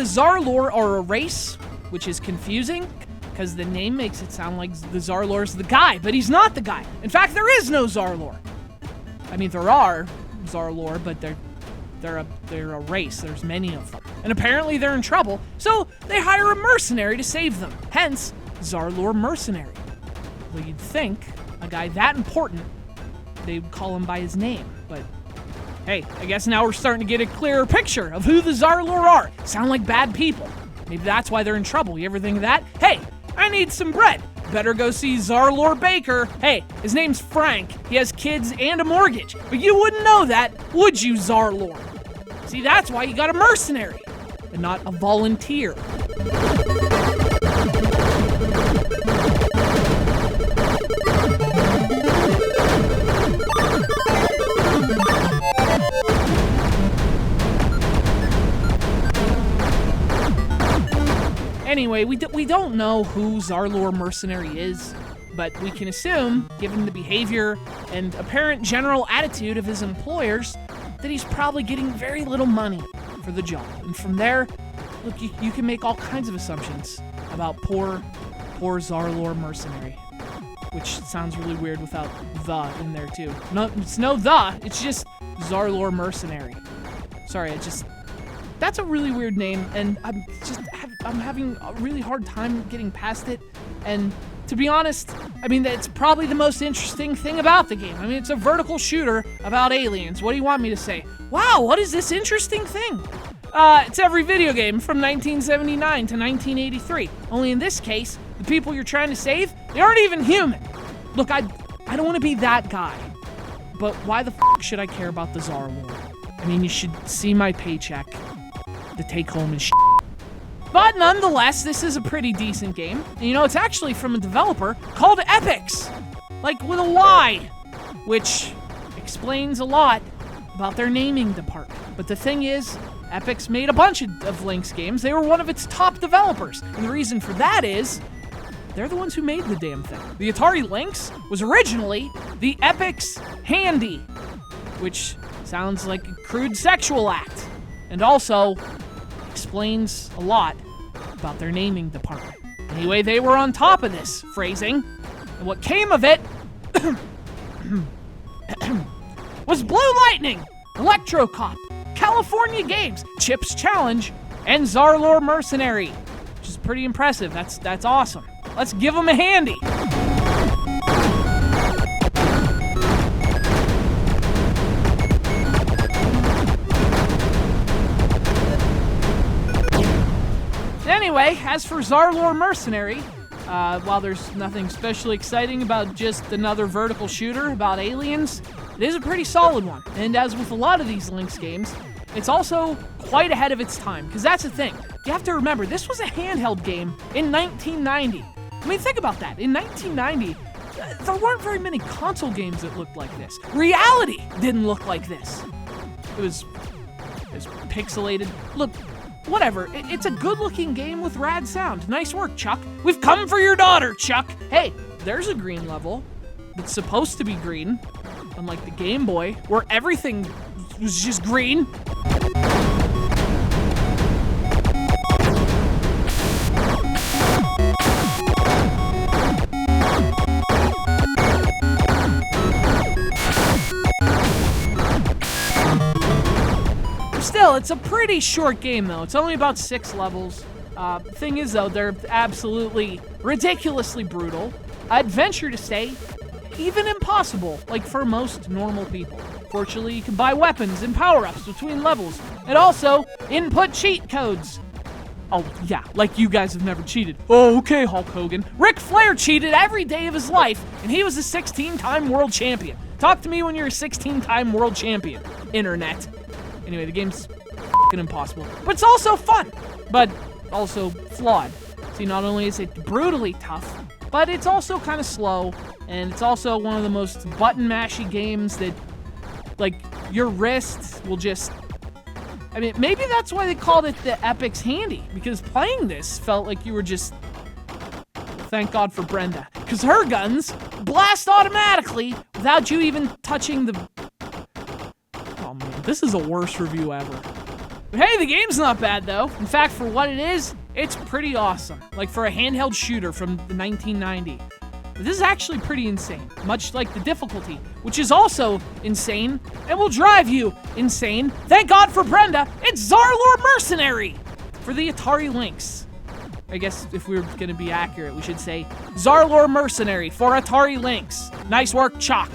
Zarlor are a race, which is confusing, because the name makes it sound like the Zarlor's the guy, but he's not the guy. In fact, there is no Zarlor. I mean, there are Zarlor, but they're a race. There's many of them. And apparently they're in trouble, so they hire a mercenary to save them. Hence, Zarlor Mercenary. Well, you'd think a guy that important, they would call him by his name, but hey, I guess now we're starting to get a clearer picture of who the Zarlor are. Sound like bad people. Maybe that's why they're in trouble. You ever think of that? Hey, I need some bread. Better go see Zarlor Baker. Hey, his name's Frank. He has kids and a mortgage. But you wouldn't know that, would you, Zarlor? See, that's why you got a mercenary and not a volunteer. Anyway, we don't know who Zarlor Mercenary is, but we can assume, given the behavior and apparent general attitude of his employers, that he's probably getting very little money for the job. And from there, look, you can make all kinds of assumptions about poor Zarlor Mercenary, which sounds really weird without the in there too. No, it's no the, it's just Zarlor Mercenary. Sorry, that's a really weird name, and I'm having a really hard time getting past it. And to be honest, I mean, that's probably the most interesting thing about the game. I mean, it's a vertical shooter about aliens. What do you want me to say? Wow, what is this interesting thing? It's every video game from 1979 to 1983. Only in this case, the people you're trying to save, they aren't even human. Look, I don't want to be that guy, but why the should I care about the Zarlor? I mean, you should see my paycheck. The take home and But nonetheless, this is a pretty decent game. And you know, it's actually from a developer called Epyx, like with a Y, which explains a lot about their naming department. But the thing is, Epyx made a bunch of Lynx games. They were one of its top developers. And the reason for that is, they're the ones who made the damn thing. The Atari Lynx was originally the Epyx Handy, which sounds like a crude sexual act. And also explains a lot about their naming department. Anyway, they were on top of this phrasing, and what came of it was Blue Lightning, Electro Cop, California Games, Chips Challenge, and Zarlor Mercenary, which is pretty impressive. That's awesome. Let's give them a handy. Anyway, as for Zarlor Mercenary, while there's nothing especially exciting about just another vertical shooter about aliens, it is a pretty solid one. And as with a lot of these Lynx games, it's also quite ahead of its time, because that's the thing. You have to remember, this was a handheld game in 1990. I mean, think about that. In 1990, there weren't very many console games that looked like this. Reality didn't look like this. It was pixelated. Look, whatever, it's a good-looking game with rad sound. Nice work, Chuck. We've come for your daughter, Chuck. Hey, there's a green level that's supposed to be green, unlike the Game Boy, where everything was just green. Still, it's a pretty short game, though. It's only about 6 levels. Thing is, though, they're absolutely ridiculously brutal. I'd venture to say, even impossible, like for most normal people. Fortunately, you can buy weapons and power-ups between levels, and also input cheat codes. Oh, yeah, like you guys have never cheated. Oh, okay, Hulk Hogan. Ric Flair cheated every day of his life, and he was a 16-time world champion. Talk to me when you're a 16-time world champion, Internet. Anyway, the game's f***ing impossible. But it's also fun, but also flawed. See, not only is it brutally tough, but it's also kind of slow, and it's also one of the most button-mashy games that, like, your wrist will just... I mean, maybe that's why they called it the Epyx Handy, because playing this felt like you were just... Thank God for Brenda. Because her guns blast automatically without you even touching the... Oh man, this is the worst review ever. Hey, the game's not bad, though. In fact, for what it is, it's pretty awesome. Like, for a handheld shooter from the 1990. This is actually pretty insane, much like the difficulty, which is also insane and will drive you insane. Thank God for Brenda, it's Zarlor Mercenary for the Atari Lynx. I guess if we were going to be accurate, we should say Zarlor Mercenary for Atari Lynx. Nice work, Chalk.